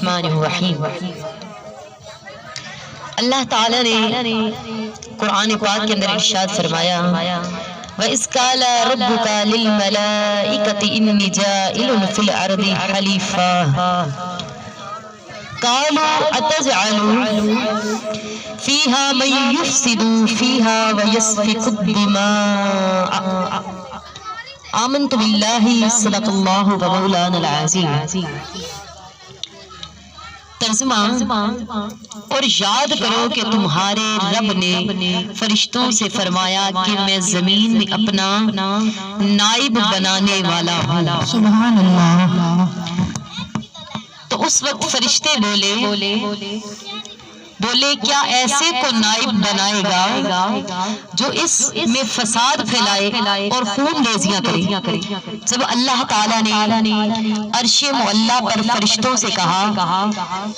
الرحمن الرحیم۔ اللہ تعالیٰ نے قرآن پاک کے اندر ارشاد فرمایا وَإِذْ قَالَ رَبُّكَ لِلْمَلَائِكَةِ إِنِّي جَاعِلٌ فِي الْأَرْضِ خَلِيفَةً قَالُوا أَتَجْعَلُ فِيهَا مَن يُفْسِدُ فِيهَا وَيَسْفِكُ الدِّمَاءَ آمنت باللہ صدق اللہ ومولانا العظیم۔ ترجمہ، اور یاد کرو کہ تمہارے رب نے فرشتوں سے فرمایا کہ میں زمین میں اپنا نائب بنانے والا ہوں۔ سبحان اللہ۔ تو اس وقت فرشتے بولے کیا ایسے کو نائب بنائے گا جو اس میں فساد پھیلائے اور خون ریزیاں کرے؟ جب اللہ تعالیٰ نے عرش معلیٰ پر فرشتوں سے کہا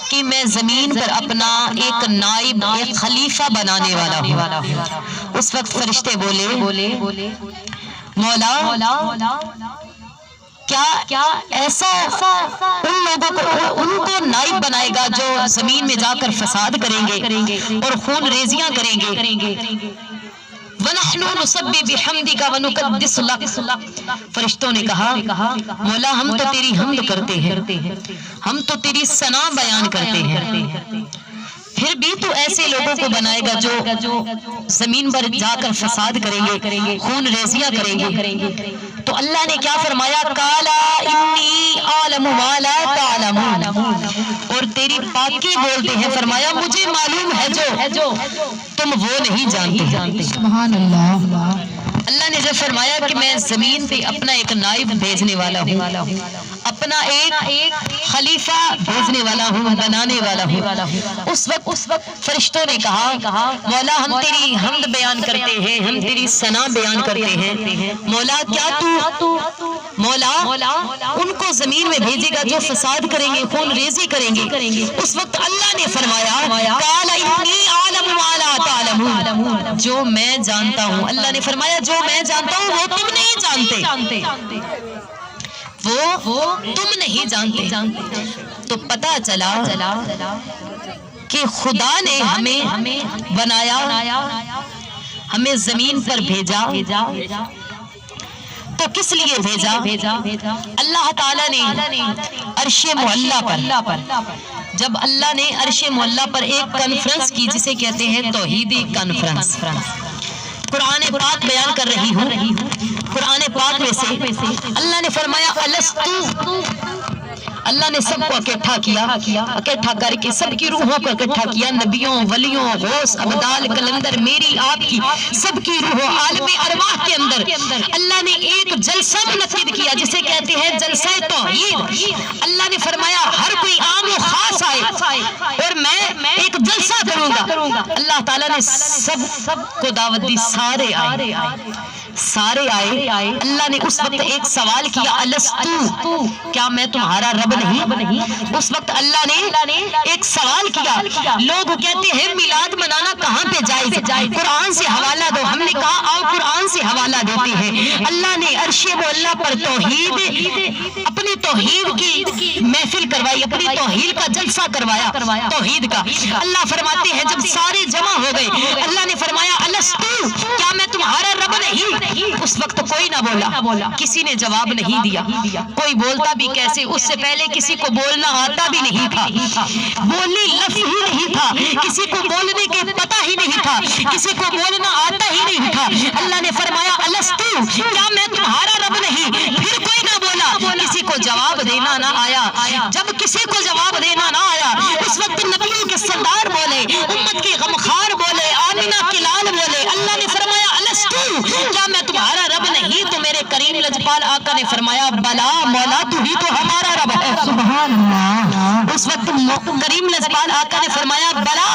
کہ میں زمین پر اپنا ایک نائب، ایک خلیفہ بنانے والا ہوں، اس وقت فرشتے بولے مولا کیا ایسا ان لوگوں کو ان کو نائب بنائے گا جو زمین میں جا کر فساد کریں گے اور خون ریزیاں کریں گے؟ وَنَحْنُ نُسَبِّحُ بِحَمْدِكَ وَنُقَدِّسُ لَكَ۔ فرشتوں نے کہا مولا ہم تو تیری حمد کرتے ہیں، ہم تو تیری ثنا بیان کرتے ہیں، پھر بھی تو ایسے لوگوں کو بنائے گا جو زمین پر جا کر فساد کریں گے، خون ریزیاں کریں گے۔ تو اللہ نے کیا فرمایا؟ قَالَ إِنِّي أَعْلَمُ مَا لَا تَعْلَمُونَ، اور تیری پاکی بولتے ہیں، فرمایا مجھے معلوم ہے جو تم وہ نہیں جانتے۔ سبحان اللہ۔ اللہ نے جب فرمایا کہ میں زمین پہ اپنا ایک نائب بھیجنے والا ہوں، اپنا ایک خلیفہ بھیجنے والا ہوں، بنانے والا ہوں، اس وقت فرشتوں نے کہا مولا ہم تیری حمد بیان کرتے ہیں، ہم تیری ثنا بیان کرتے ہیں، مولا کیا تو مولا ان کو زمین میں بھیجے گا جو فساد کریں گے، خون ریزی کریں گے؟ اس وقت اللہ نے فرمایا قَالَ إِنِّي أَعْلَمُ مَا لَا تَعْلَمُونَ، جو میں جانتا ہوں، اللہ نے فرمایا جو میں جانتا ہوں وہ تم نہیں جانتے، وہ تم نہیں جانتے۔ تو پتا چلا کہ خدا نے ہمیں بنایا، ہمیں زمین پر بھیجا، تو کس لیے بھیجا؟ اللہ تعالیٰ نے عرش معلیٰ پر، جب اللہ نے عرش معلیٰ پر ایک کانفرنس کی جسے کہتے ہیں توحیدی کانفرنس، قرآن پاک بیان کر رہی ہوں، قرآن پاک میں سے اللہ نے فرمایا الستو، اللہ نے سب کو اکٹھا کیا، اکٹھا کر کے سب کی روحوں کو اکٹھا کیا، نبیوں، ولیوں، غوث، ابدال، کلندر، میری آپ کی سب کی روحوں عالم ارواح کے اندر اللہ نے ایک جلسہ منعقد کیا جسے کہتے ہیں جلسہ توحید۔ اللہ نے فرمایا ہر کوئی عام و خاص آئے اور میں ایک جلسہ کروں گا۔ اللہ تعالیٰ نے سب کو دعوت دی، سارے آئے۔ اللہ نے اس وقت ایک سوال کیا الستو، کیا میں تمہارا رب نہیں؟ اس وقت اللہ نے ایک سوال کیا۔ لوگ کہتے ہیں میلاد منانا کہاں پہ جائز ہے؟ قرآن سے حوالہ دو۔ ہم نے کہا آؤ قرآن سے حوالہ دیتے ہیں۔ اللہ نے عرش معلیٰ پر توحید، اپنی توحید کی محفل کروائی، اپنی توحید کا جلسہ کروایا، توحید کا۔ اللہ فرماتے ہیں جب سارے جمع ہو گئے اللہ نے فرمایا الستو، کیا میں تمہارا رب نہیں؟ اس وقت کوئی نہ بولا، کسی نے جواب نہیں دیا، کوئی بولتا بھی کیسے؟ اس سے پہلے کسی کو بولنا آتا بھی نہیں تھا، بولنے لفظ ہی نہیں تھا، کسی کو بولنے کے پتہ ہی نہیں تھا، کسی کو بولنا آتا ہی نہیں تھا۔ اللہ نے فرمایا الستو، کیا میں تمہارا رب نہیں؟ پھر کوئی نہ بولا، کسی کو جواب دینا نہ آیا۔ جب کسی کو جواب دینا نہ آیا اس وقت نبیوں کے سردار بولے، امت کے غمخوار بولے، آمینہ کے لال بولے۔ اللہ نے فرمایا الستو، کیا میں تمہارا رب نہیں؟ تو میرے کریم لجپال آقا نے فرمایا بلا مولا تو ہی تو ہمارا رب ہے۔ سبحان اللہ۔ اس وقت کریم لجپال آقا نے فرمایا بلا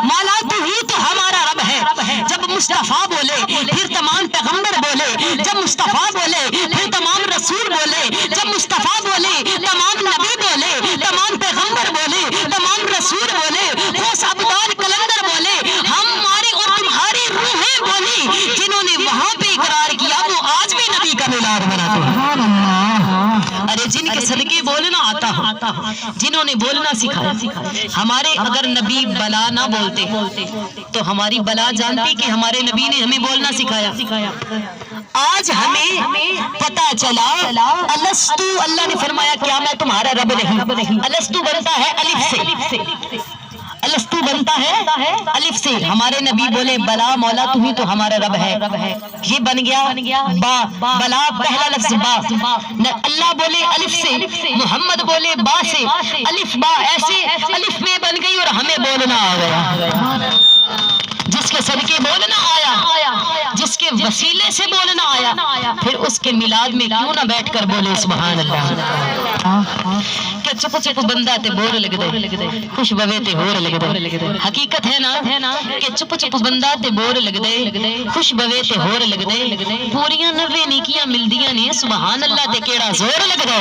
مولا تو ہی تو ہمارا رب ہے۔ جب مصطفیٰ بولے پھر تمام پیغمبر بولے، جب مصطفیٰ بولے پھر تمام رسول بولے، جب مصطفیٰ بولے تمام نبی بولے، تمام پیغمبر بولے، تمام رسول بولے، غوث ابدال کلندر بولے، ہماری اور تمہاری روحیں بولی، جنہوں نے وہاں پہ اقرار کیا وہ آج بھی نبی کا میلاد مناتے ہیں۔ ارے جن کے صدقے بولنا آتا ہو، جنہوں نے بولنا سکھایا. ہمارے اگر نبی بلا نہ بولتے تو ہماری بلا جانتی کہ ہمارے نبی نے ہمیں بولنا سکھایا. آج ہمیں پتا چلا الستو، اللہ نے فرمایا کیا میں تمہارا رب نہیں. الستو بنتا ہے الف سے، الستو بنتا ہے الف سے. ہمارے نبی بولے بلا مولا تم ہی تو ہمارا رب ہے. یہ بن گیا با، بلا پہلا لفظ با. اللہ بولے الف سے، محمد بولے با سے. الف با ایسے الف میں بن گئی اور ہمیں بولنا آ گیا. جس کے صدقے بولنا آیا، جس کے وسیلے سے بولنا آیا، پھر اس کے میلاد میں کیوں نہ بیٹھ کر بولے سبحان اللہ. کہ چپ چپ بندہ تے بور لگ دے، خوش بوے تے ہور لگ دے. حقیقت ہے نا کہ چپ چپ بندہ تے بور لگ دے، خوش بوے تے ہور لگ دے. پوریاں 90 نیکیاں ملدیاں نے سبحان اللہ تے کیڑا زور لگ دے.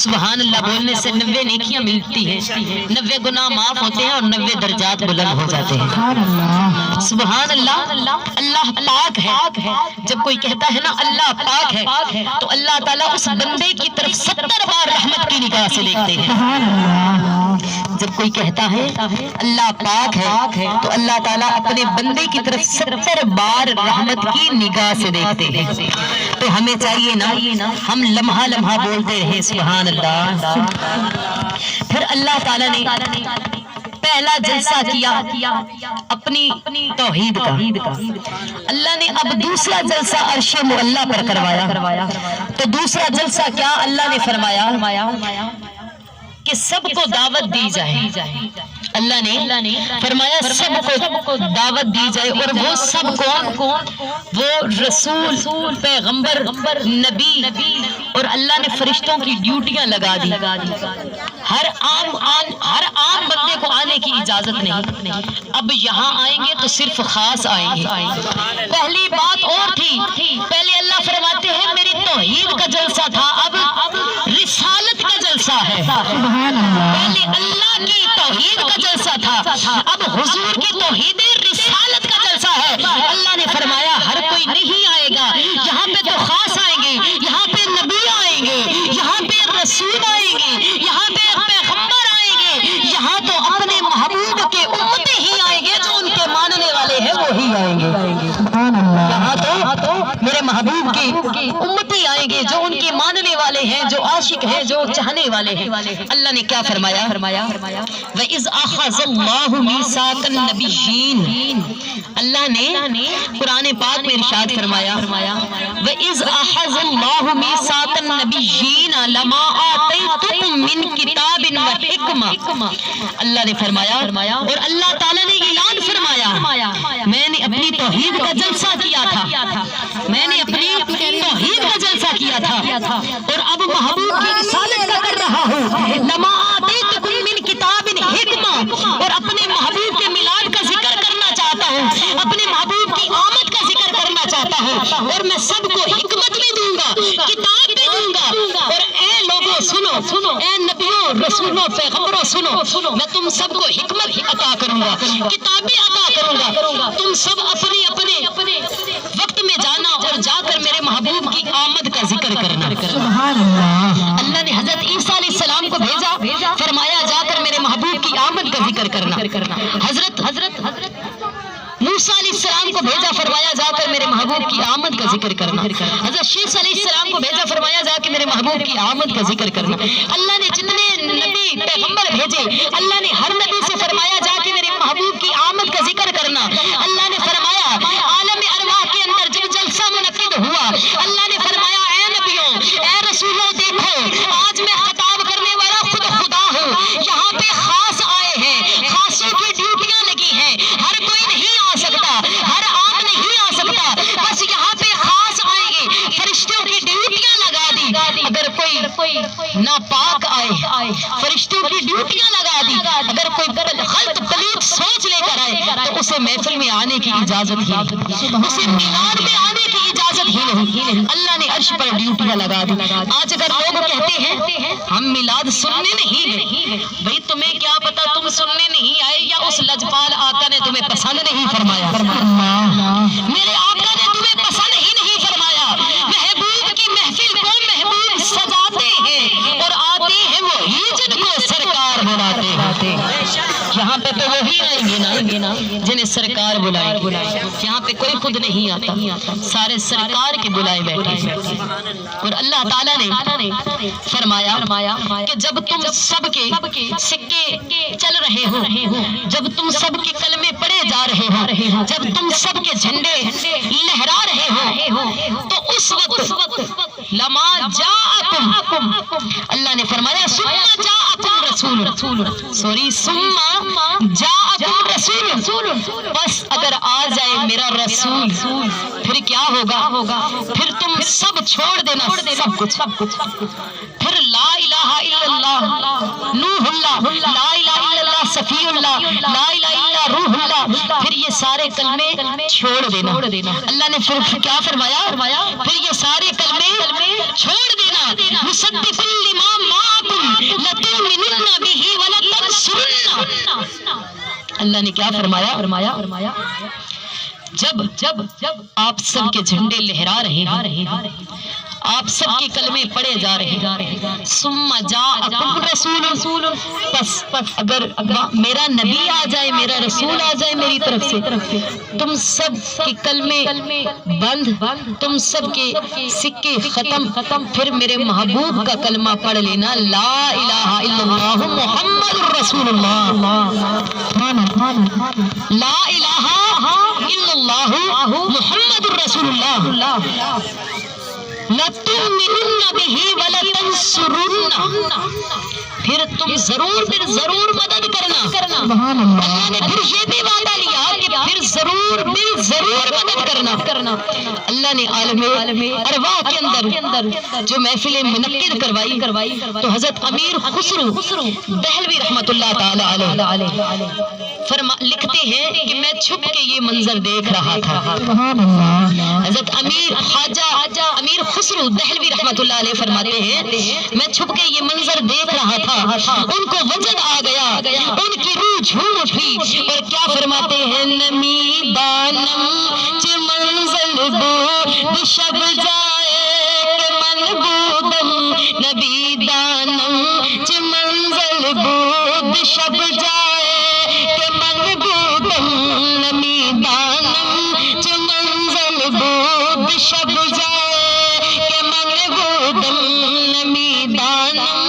سبحان اللہ بولنے سے 90 نیکیاں ملتی ہیں، 90 گناہ معاف ہوتے ہیں اور 90 درجات بلند ہو جاتے ہیں. سبحان اللہ. اللہ پاک ہے. جب کوئی کہتا ہے نا اللہ پاک ہے تو اللہ تعالیٰ اس بندے کی طرف 70 بار رحمت کی نگاہ سے دیکھتے ہیں. جب کوئی کہتا ہے اللہ پاک ہے تو اللہ تعالیٰ اپنے بندے کی طرف 70 بار رحمت کی نگاہ سے دیکھتے ہیں. تو ہمیں چاہیے نا ہم لمحہ لمحہ بولتے رہے سبحان اللہ. پھر اللہ تعالیٰ نے پہلا جلسہ کیا اپنی توحید کا. اللہ نے اب دوسرا جلسہ عرش معلی پر کروایا. تو دوسرا جلسہ کیا اللہ نے فرمایا کہ سب کو دعوت دی جائے. اللہ نے فرمایا سب کو دعوت دی جائے. اور وہ سب کون؟ وہ رسول، پیغمبر، نبی. اور اللہ نے فرشتوں کی ڈیوٹیاں لگا دی. ہر عام بندے کو آنے کی اجازت نہیں. اب یہاں آئیں گے تو صرف خاص آئیں گے. پہلی بات اور تھی، پہلے اللہ فرماتے ہیں میری توحید کا جلسہ تھا، اب رسالت کا جلسہ ہے. پہلے اللہ کی توحید کا جلسہ تھا، اب حضور کی توحید رسالت کا جلسہ ہے. اللہ نے فرمایا ہر کوئی نہیں آئے گا، یہاں پہ تو خاص آئیں گے، یہاں پہ نبی آئیں گے، یہاں پہ رسول آئیں گے، یہاں پہ پیغمبر آئیں گے. یہاں تو اپنے محبوب کے امتی ہی آئیں گے، جو ان کے ماننے والے ہیں وہی آئیں گے. یہاں تو میرے محبوب کی امتی آئیں گے، جو ان کے ماننے والے ہیں، جو عاشق ہیں، جو چاہنے والے ہیں. اللہ نے کیا فرمایا؟ وَإِذْ أَخَذَ اللَّهُ مِيثَاقَ النَّبِيِّينَ. اللہ نے قرآن پاک میں ارشاد فرمایا وَإِذْ أَخَذَ اللَّهُ مِيثَاقَ النَّبِيِّينَ لَمَا آتَيْتُكُم مِّن كِتَابٍ وَحِكْمَةٍ. اللہ نے فرمایا اور اللہ تعالیٰ نے اعلان فرمایا میں نے اپنی توحید کا جلسہ کیا تھا، میں نے اپنی توحید کا جلسہ کیا تھا اور اب محبوب کی رسالت کا کر رہا ہوں. لما آتیتکم من کتاب حکمہ. اور اپنے محبوب کے میلاد کا ذکر کرنا چاہتا ہوں، اپنے محبوب کی آمد کا ذکر کرنا چاہتا ہوں. اور میں سب کو حکمت بھی دوں گا، کتاب بھی دوں گا. اور اے لوگوں سنو، اے نبیوں، رسولوں، پیغمبروں سنو، میں تم سب کو حکمت عطا کروں گا، کتابیں عطا کروں گا. تم سب اپنے وقت میں جانا اور جا کر میرے محبوب کی آمد کا ذکر کرنا. اللہ نے حضرت عیسیٰ علیہ السلام کو بھیجا، فرمایا جا کر میرے محبوب کی آمد کا ذکر کرنا. حضرت موسیٰ علیہ السلام کو بھیجا، فرمایا جا کر میرے محبوب کی آمد کا ذکر کرنا. حضرت شیس علیہ السلام کو بھیجا، فرمایا جا کے میرے محبوب کی آمد کا ذکر کرنا. اللہ نے جتنے نبی پیغمبر بھیجے، اللہ نے ہر نبی سے فرمایا جا کے میرے محبوب کی آمد کا ذکر کرنا. اللہ نے فرمایا عالم ارواح کے اندر جب جلسہ منعقد ہوا، اللہ نے فرمایا اے نبیوں، اے رسولوں، دیکھو آج میں خطاب کرنے والا خود خدا ہوں. یہاں پہ خاص آئے ہیں، خاصوں کی ڈیوٹیاں لگی ہیں. ہر کوئی نہیں آ سکتا، ہر عام نہیں آ سکتا، بس یہاں پہ خاص آئیں گے. فرشتوں کی ڈیوٹیاں لگا دی. اگر کوئی ناپاک آئے، فرشتوں کی ڈیوٹیاں لگا دی. اگر کوئی غلط پلیت سوچ لے کر آئے تو اسے محفل میں آنے کی اجازت ہی نہیں، اسے میلاد میں آنے کی اجازت ہی نہیں. اللہ نے عرش پر ڈیوٹیاں لگا دی. آج اگر لوگ کہتے ہیں ہم میلاد سننے نہیں گئے، بھئی تمہیں کیا پتا تم سننے نہیں آئے یا اس لجپال آقا نے تمہیں پسند نہیں فرمایا. میرے آقا نے تمہیں پسند ہی نہیں فرمایا. محبوب کی محفل کو محبوب سجاتے ہیں اور یہاں پہ تو وہی آئیں گے نا جنہیں سرکار بلائے. یہاں پہ کوئی خود نہیں آتا, سارے سرکار کے بلائے بیٹھے. اور اللہ تعالیٰ نے فرمایا کہ جب تم سب کے سکے چل رہے ہو, جب تم سب کے کلمے پڑے جا رہے ہو, جب تم سب کے جھنڈے لہرا رہے ہو, تو اس وقت لما جاءکم, اللہ نے فرمایا ثم جاءکم رسول, سوری ثم جاءکم رسول, بس اگر آ جائے میرا رسول پھر کیا ہوگا, پھر تم سب چھوڑ دینا سب کچھ. پھر لا الہ الا اللہ نوح اللہ, لا الہ الا اللہ صفی اللہ, لا الہ الا روح اللہ, پھر یہ سارے کلمے چھوڑ دینا. اللہ نے پھر کیا فرمایا, پھر یہ سارے کلمے چھوڑ دینا. مصدقا لما معکم لتؤمنن بہ ولتنصرنہ. اللہ نے کیا فرمایا, جب آپ سب کے جھنڈے لہرا رہے ہیں, آپ سب کے کلمے پڑے جا رہے ہیں, ثم جاءکم رسول, بس اگر میرا نبی آ جائے, میرا رسول آ جائے میری طرف سے, تم سب کے کلمے بند, تم سب کے سکے ختم, پھر میرے محبوب کا کلمہ پڑھ لینا, لا الہ الا اللہ محمد رسول اللہ, لا الہ الا اللہ محمد رسول اللہ. لَتُؤْمِنُنَّ بِهِ وَلَتَنْصُرُنَّ, پھر تم ضرور مدد کرنا. اللہ نے پھر یہ بھی وعدہ لیا کہ پھر ضرور مدد کرنا. اللہ نے عالم ارواح کے اندر جو محفل منعقد کروائی, تو حضرت امیر خسرو دہلوی رحمت اللہ تعالی علیہ لکھتے ہیں کہ میں چھپ کے یہ منظر دیکھ رہا تھا. حضرت خواجہ امیر خسرو دہلوی رحمت اللہ علیہ فرماتے ہیں میں چھپ کے یہ منظر دیکھ رہا تھا, ان کو وجد آ گیا, ان کی روح جھوم اٹھی, اور کیا فرماتے ہیں, نمی دانم چ منزل بود شب جائے کہ من بودم, نبی دانم چ منزل بود شب جائے کہ من بودم, نمی دانم چ منزل بود شب جائے کہ من بودم, نمی دانم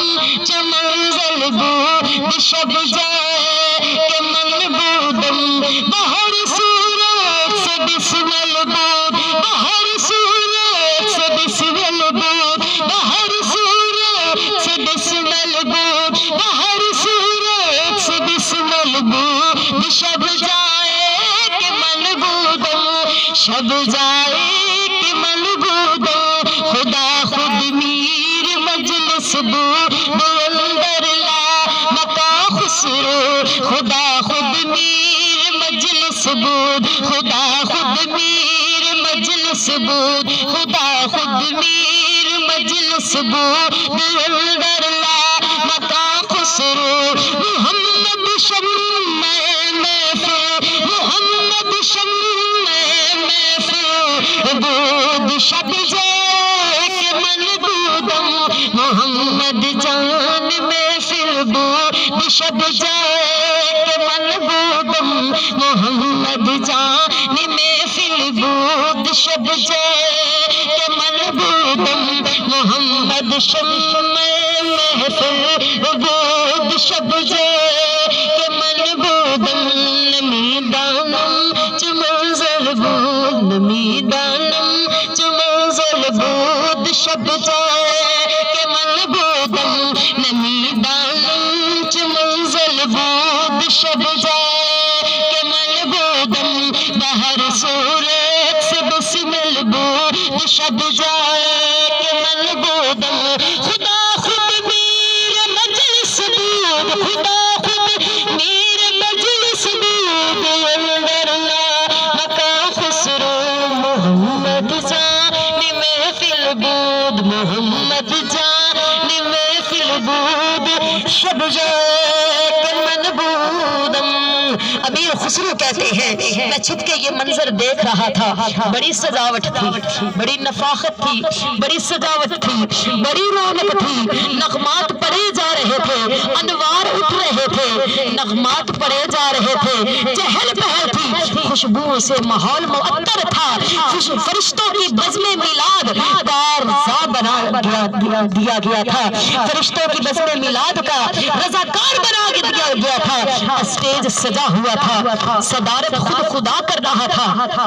چ منزل بود شب جائے کہ من بودم. بہر صورت سے بسمل بود, بہر صورت سے بسمل بود, بہر صورت سے بسمل بود, بہر صورت سے بسمل بود شب جائے کہ من بودم, شب جائے کہ من بودم. خدا خود میر مجلس بود اندر لا مکا خسرو, خدا خود میر مجلس بود, خدا خود میر مجلس بود, خدا خود میر مجلس بود اندر لا مکا خسرو. محمد شمع محفل, محمد شمع محفل بود شب جائے کہ من بودم, محمد جان محفل بود شب جائے کہ من بودم, محمد جان محفل بود شب جائے کہ من بودم. محمد شمع محفل بود شب جائے کہ من بودم, نمی دانم چ منزل بود, نمی دانم چ منزل بود شب جائے کہ من بودم, نمی دانم چ منزل بود شب جائے کہ من بودم. بہر صورت سے بسمل بود شب جائے کہ من بودم. خدا خود میر مجلس بود, خدا خود میر مجلس بود اندر لا مکا خسرو. محمد جان محفل بود, محمد جان محفل بود شب جائے کہ من بودم. امیر خسرو کہتے ہیں میں چھپ کے یہ منظر دیکھ رہا تھا, بڑی سجاوٹ تھی, بڑی نفاخت تھی, بڑی سجاوٹ تھی, بڑی رونق تھی, نغمات پڑے جا رہے تھے, انوار اٹھ رہے تھے، نغمات پڑے جا رہے تھے، چہل پہل تھی، خوشبو سے ماحول معطر تھا، فرشتوں کی بزم میلاد کارزا بنا دیا گیا تھا، فرشتوں کی بزم میلاد کا رضاکار بنا دیا گیا تھا، اسٹیج سجا ہوا تھا، صدارت خود خدا کر رہا تھا۔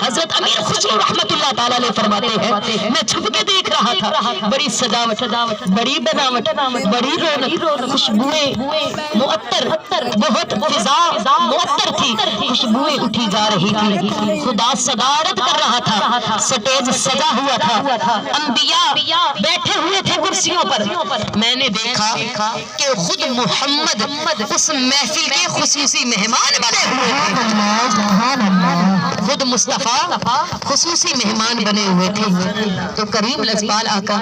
حضرت امیر خسرو رحمت اللہ تعالیٰ علیہ فرماتے ہیں میں چھپ کے دیکھ رہا تھا، بڑی سجاوٹ، بڑی بناوٹ، بڑی رونق، خوشبوئیں معطر، بہت فضا معطر تھی، خوشبوئیں اٹھی جا رہی تھی، خدا صدارت کر رہا تھا، سٹیج سجا ہوا تھا، انبیاء بیٹھے ہوئے تھے کرسیوں پر، میں نے دیکھا کہ خود محمد اس محفل کے خصوصی مہمان بنے ہوئے تھے، خود مصطفیٰ خصوصی مہمان بنے ہوئے تھے۔ تو کریم لذبال آقا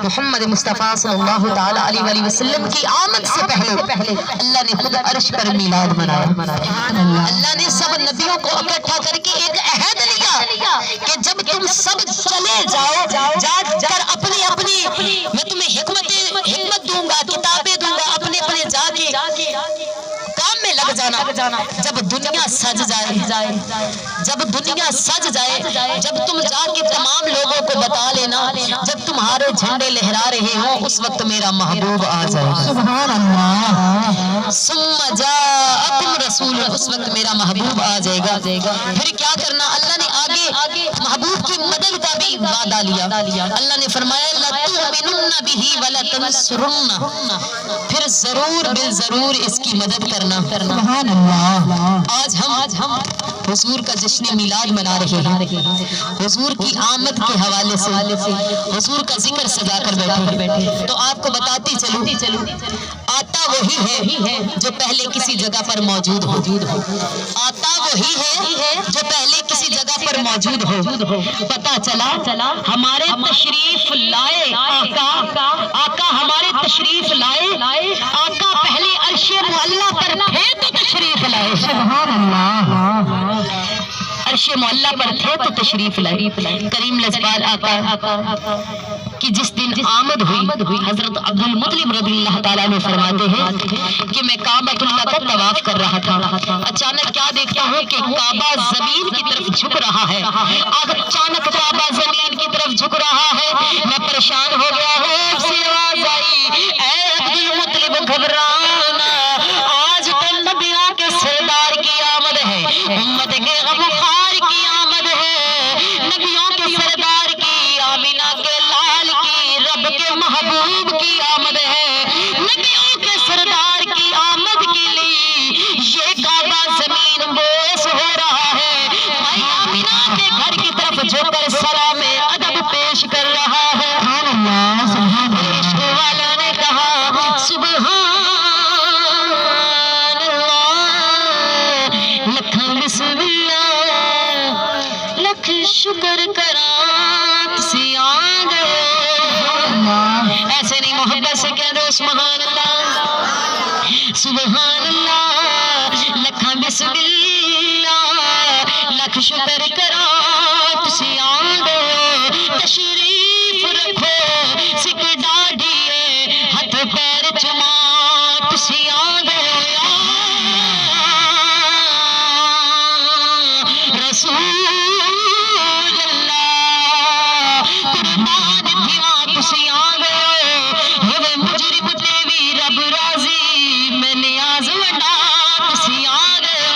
محمد مصطفیٰ صلی اللہ تعالیٰ علیہ وسلم کی آمد سے پہلے اللہ نے خود عرش پر میلاد منایا، اللہ نے سب نبیوں کو اکٹھا کر کے ایک عہد لیا کہ جب تم سب چلے جاؤ، جا کر اپنی میں تمہیں حکمت دوں گا، کتابیں دوں گا، اپنے جا کے کام میں لگ جانا، جب دنیا سج جائے، جب تم جا کے تمام لوگوں کو بتا لینا، جب تمہارے جھنڈے لہرا رہے ہوں اس وقت میرا محبوب آ جائے گا، سبحان اللہ، ثم جاءکم رسول، اس وقت میرا محبوب آ جائے گا، پھر کیا کرنا؟ اللہ نے آگے محبوب کی مدد کا بھی وعدہ لیا، اللہ نے فرمایا لَتُؤْمِنُنَّ بِهِ وَلَتَنْصُرُنَّ، پھر ضرور بالضرور اس کی مدد کرنا۔ سبحان اللہ، آج ہم حضور کا جشن میلاد منا رہے ہیں، حضور کی آمد کے حوالے سے حضور کا ذکر سجا کر بیٹھے، تو آپ کو بتاتی چلوں آتا وہی ہے جو پہلے کسی جگہ پر موجود ہو، آتا وہی ہے جو پہلے کسی جگہ پر موجود ہو، پتا چلا ہمارے تشریف لائے آقا ہمارے تشریف لائے، آقا پہلے عرش معلیٰ پر تھے تو تشریف لائے، سبحان اللہ، عرش معلیٰ پر تھے تو تشریف لائے۔ کریم لذبال آقا کہ جس دن آمد ہوئی، حضرت عبد المطلب رضی اللہ تعالیٰ نے فرماتے ہیں کہ میں کعبۃ اللہ کا طواف کر رہا تھا، اچانک کیا دیکھتا ہوں کہ کعبہ زمین کی طرف جھک رہا ہے، اچانک کعبہ زمین کی طرف جھک رہا ہے، میں پریشان ہو گیا ہوں، سے آواز آئی اے عبد المطلب گھبرانا، آج تو نبیوں کے سردار کی آمد ہے، امت کے غمخوار کی آمد ہے، نبیوں کے سردار کی، آمینہ کے لال کی، رب کے محبوب کی آمد ہے، نبیوں کے سردار کی آمد کے لیے یہ کعبہ زمین بوس ہو رہا ہے، میں آمینہ کے گھر کی طرف جھک کر سلام ادب پیش کر رہا ہے۔ عشق والا نے کہا سبحان اللہ، لکھاں بسم اللہ، لکھ شکر کرا تسی آ گئے، ایسے نہیں محبت سے کہہ دو سبحان اللہ، سبحان اللہ، لکھاں بسم اللہ، لکھ شکر کرا تسی آ گئے، تشریف رکھو سکھ ڈاڈیے، ہاتھ پیر چما تسی آ گئے، رسول اللہ قربان تھیاں تسی آ گئے، ہوے مجرم تے وی رب راضی، میں نیاز وڈا تسی آ گئے،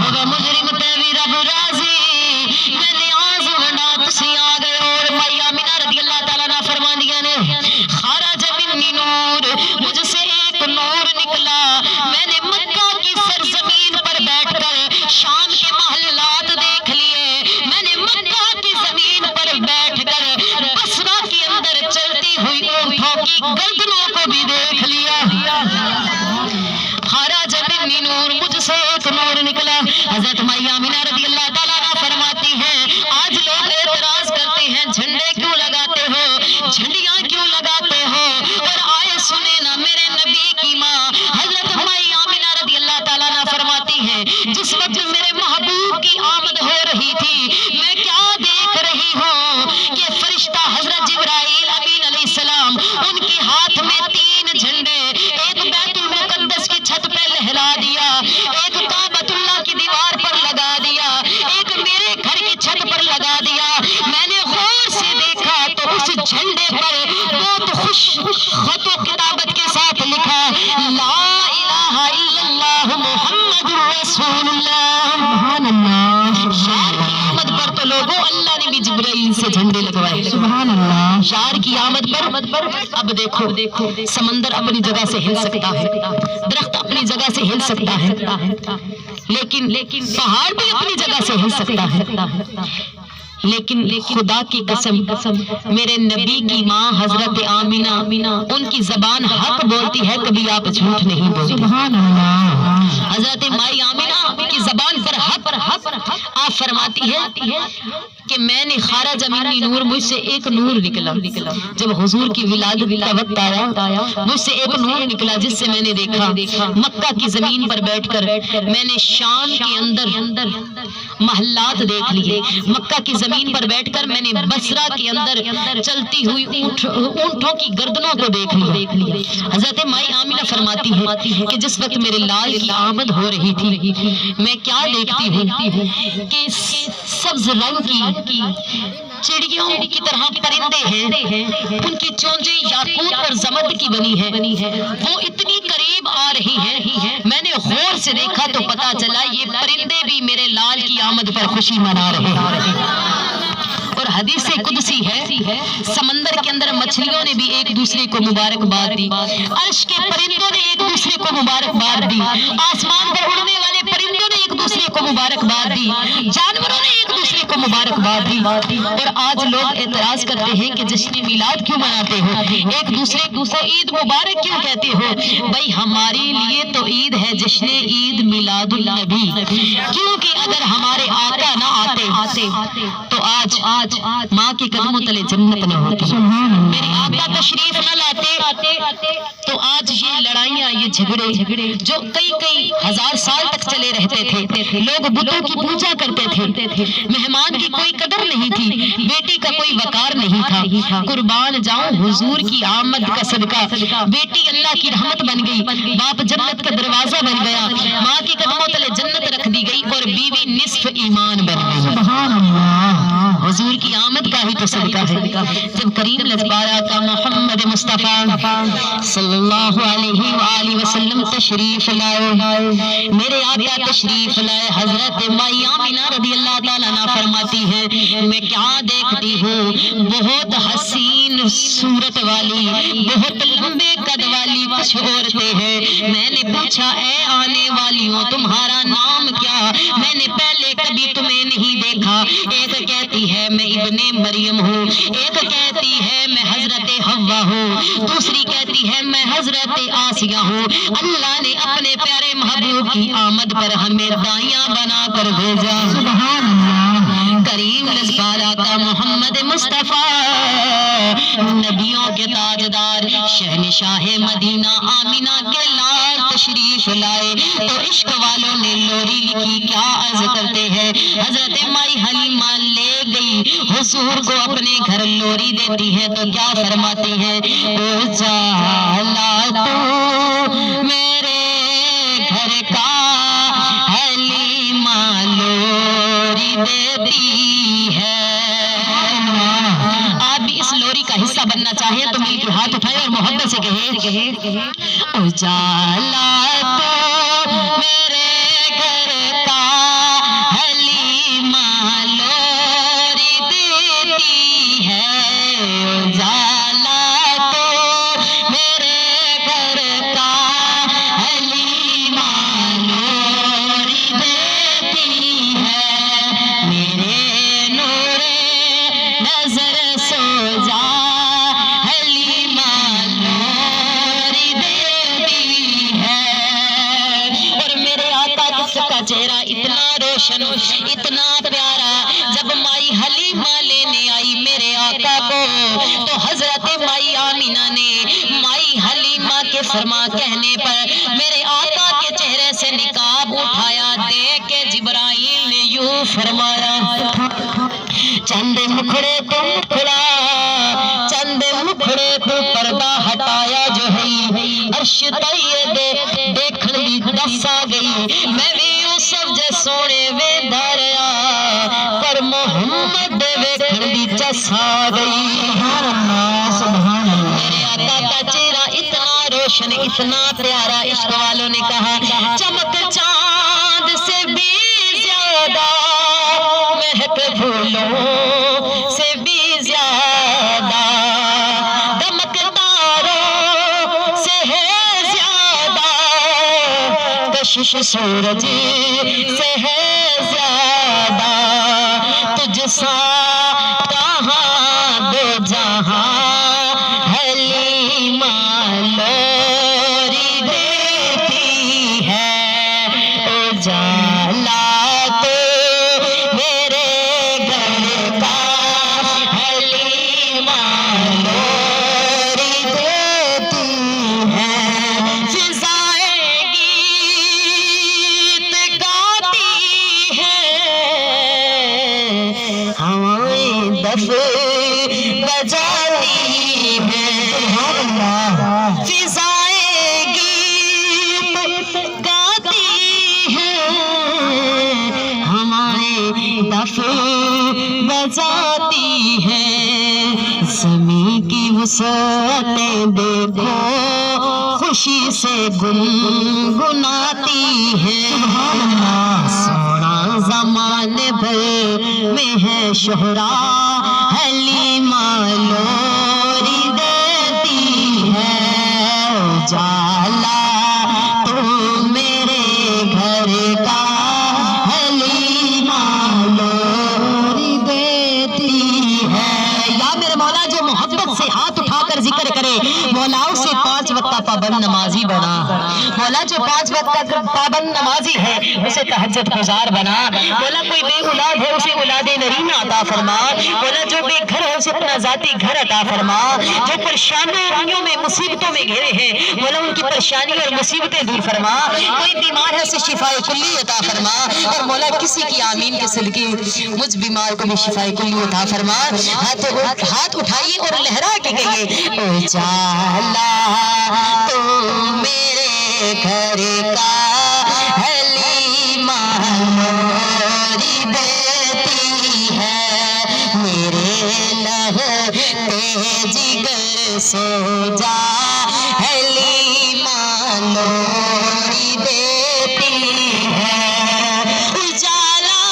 ہوے مجرم تے وی رب راضی، میں نیاز وڈا تسی آ گئے۔ اور مائی آمینہ رضی اللہ تعالیٰ عنہ فرماندیاں نے خرج منی نور، مجھ سے ایک نور نکلا، میں نے مکہ کی سرزمین پر بیٹھ کر شام کے محلات دیکھ لیے، میں نے مکہ کی زمین پر بیٹھ کر بصرہ کے اندر چلتی ہوئی اونٹوں کی گردنوں کو بھی دیکھ لیا، خرج منی نور، مجھ سے ایک نور نکلا۔ حضرت مائی آمینہ رضی اللہ تعالیٰ عنہ فرماتی ہیں آج لوگ اعتراض کرتے ہیں جھنڈے کیوں لگاتے ہو، جھنڈیاں کیوں لگاتے ہو، اور آئے سنے نا میرے نبی کی ماں حضرت مائی آمینہ رضی اللہ تعالیٰ عنہ فرماتی ہیں جس وقت میرے محبوب کی آمد ہو رہی تھی میں کیا دیکھ رہی ہوں کہ فرشتہ حضرت جبرائیل امین علیہ السلام ان کے ہاتھ میں 3 جھنڈے خط و کتابت کے ساتھ لکھا لا الہ الا اللہ محمد رسول اللہ. سبحان اللہ. شار کی آمد پر تو لوگوں اللہ نے بھی جبرائیل سے جھنڈے لگوائے. سبحان اللہ. شار کی آمد پر اب دیکھو سمندر اپنی جگہ سے ہل سکتا ہے, درخت اپنی جگہ سے ہل سکتا ہے, لیکن پہاڑ بھی اپنی جگہ سے ہل سکتا ہے, لیکن خدا کی قسم میرے نبی کی ماں حضرت آمینہ ان کی زبان حق بولتی ہے, کبھی آپ جھوٹ نہیں بولتے. سبحان اللہ. حضرت مائی آمینہ کی زبان پر حق آپ فرماتی ہے کہ میں نے خارج منی نور, مجھ سے ایک نور نکلا. جب حضور کی ولادت کا وقت آیا مجھ سے ایک نور نکلا جس سے میں نے دیکھا مکہ کی زمین پر بیٹھ کر میں نے شام کے اندر محلات دیکھ لیے, مکہ کی زمین پر بیٹھ کر میں نے بصرہ کے اندر چلتی ہوئی اونٹوں کی گردنوں کو دیکھ لیا. حضرت مائی آمینہ فرماتی ہے کہ جس وقت میرے لال کی آمد ہو رہی تھی میں کیا دیکھتی ہوں کہ سبز رنگ کی چڑیوں کی طرح پرندے ہیں, ان کی چونچیں یاقوت اور زمرد کی بنی ہے, وہ اتنی قریب آ رہی ہیں. میں نے غور سے دیکھا تو پتا چلا یہ پرندے بھی میرے لال کی آمد پر خوشی منا رہے ہیں. اور حدیث قدسی ہے سمندر کے اندر مچھلیوں نے بھی ایک دوسرے کو مبارکباد دی, عرش کے پرندوں نے ایک دوسرے کو مبارکباد دی, آسمان پر اڑنے والے پرندوں نے ایک دوسرے کو مبارکباد دی, جانوروں نے ایک دوسرے کو مبارکباد دی. اور آج لوگ اعتراض کرتے ہیں کہ جشن میلاد کیوں مناتے ہو, ایک دوسرے کو عید مبارک کیوں کہتے ہو. بھائی ہمارے لیے تو عید ہے جشن عید میلاد النبی, کیونکہ اگر ہمارے آقا نہ آتے تو آج ماں کے قدموں تلے جنت نہ ہوتی, میرے آقا تشریف نہ لاتے تو آج یہ لڑائیاں یہ جھگڑے جو کئی ہزار سال تک چلے رہتے تھے, لوگ بتوں کی پوجا کرتے تھے, مہمان کی کوئی قدر نہیں تھی, بیٹی کا کوئی وقار نہیں تھا. قربان جاؤں حضور کی آمد کا صدقہ, بیٹی اللہ کی رحمت بن گئی, باپ جنت کا دروازہ بن گیا, ماں کے قدموں تلے جنت رکھ دی گئی اور بیوی نصف ایمان بن گئی. سبحان اللہ. حضور کی آمد کا ہی تو صدقہ ہے. جب کریم لجپارہ کا محمد مصطفیٰ صلی اللہ علیہ وآلہ وسلم تشریف لائے, میرے آقا تشریف لائے, حضرت مائی آمینہ رضی اللہ تعالیٰ عنہا فرماتی ہے میں کیا دیکھتی ہوں, بہت حسین صورت والی, بہت لمبے قد والی کچھ عورتیں ہیں. میں نے پوچھا اے آنے والیوں تمہارا نام کیا, میں نے پہلے کبھی تمہیں نہیں دیکھا. ایک کہتی ہے میں ابن مریم ہوں, ایک کہتی ہے میں حضرت حوا ہوں, دوسری کہتی ہے میں حضرت آسیہ ہوں. اللہ نے اپنے پیارے محبوب کی آمد پر ہمیں دائیاں بنا کر بھیجا. سبحان اللہ. کریم لجپارہ کا محمد مصطفیٰ نبیوں کے تاجدار شہنشاہ مدینہ آمینہ کے لال تشریف لائے تو عشق والوں نے لوری لکھی, کیا عرض کرتے ہیں حضرت مائی حلیمہ لے گئی حضور کو اپنے گھر لوری دیتی ہے تو کیا فرماتی ہے, اجالا تو میرے گھر کا حلیمہ لوری دیتی ہے. آپ بھی اس لوری کا حصہ بننا چاہیں تو مل کے ہاتھ اٹھائیں اور محبت سے کہیں اجالا تو میرے گھر کا حلیمہ لوری دیتی ہے, اجالا تو میرے گھر کا حلیمہ لوری دیتی ہے, میرے نور نظر سو جا حلیمہ لوری دیتی ہے. اور میرے آقا کا چہرہ اتنا روشن اتنا پیارا, جب مائی حلیمہ لینے آئی میرے آقا کو تو حضرت مائی آمینہ نے مائی حلیمہ کے فرما کہنے پر میرے آقا کے چہرے سے نقاب اٹھایا, دیکھ کے جبرائیل نے یوں فرمایا چند مکھڑے تو مکھڑا, چند مکھڑے تو پردہ ہٹایا جو ہے, عرش تائیے دے دیکھن بھی دس آ گئی, میں بھی یوسف جے سونے وے دھاریا پر محمد دے ویکھن بھی چس آ گئی. سبحان اللہ. سبحان اللہ. میرے آقا کا چہرہ روشن اتنا پیارا عشق والوں نے کہا چمک چاند سے بھی زیادہ مہک پھولوں سے بھی زیادہ دمک تاروں سے ہے زیادہ کشش سورج سے ہے زیادہ تجھ سا کہاں دو جہاں حلیمہ لوری دیتی ہے اجالا تو میرے گھر کا حلیمہ لوری دیتی ہے فضائے گیت گاتی ہے ہوائیں دف بجاتی ہے فضائے گیت گاتی ہے ہمارے دف بجاتی ہے زمین کی وسعتیں دیکھو خوشی سے گنگناتی ہے سونا زمانے بھر میں ہے شہرا حلیمہ لوری دیتی ہے اجالا تو میرے گھر کا حلیمہ لوری دیتی ہے یا میرے مولا جو محبت سے ہاتھ اٹھا کر ذکر کرے مولا اسے 5 وقت کا پابند نمازی بنا مولا جو 5 وقت کا پابند نمازی ہے اسے تہجد گزار بنا مولا کوئی بے اولاد ہے اسے اولاد نرینہ عطا فرما مولا جو بے گھر ہے اسے اپنا ذاتی گھر عطا فرما جو پریشانیوں میں مصیبتوں میں گھرے ہیں مولا ان کی پریشانی اور مصیبتیں دور فرما کوئی بیمار ہے اسے شفاء کلی عطا فرما اور مولا کسی کی آمین کے صدقے مجھ بیمار کو بھی شفاء کلی عطا فرما ہاتھ اٹھائیے اور لہرا کے کہیے اجالا تو میرے گھر کا حلیمہ لوری دیتی ہے میرے لہتے جگر سو جا حلیمہ لوری دیتی ہے اجالا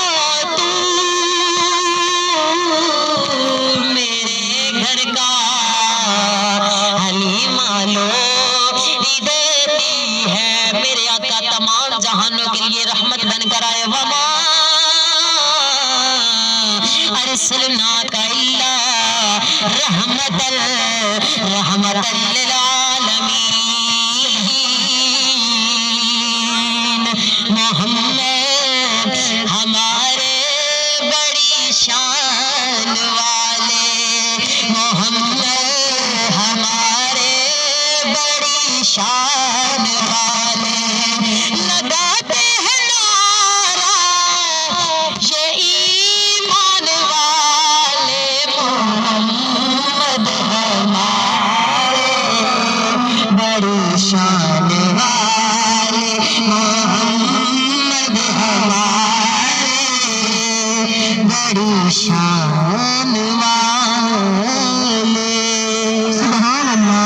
تو میرے گھر کا حلیمہ لوری دیتی ہے میرے آقا تمام جہانوں کے لیے رحمت بن کر آئے وما ارسلناک الا رحمت للعالمین محمد ہمارے بڑی شان والے محمد ہمارے بڑی شان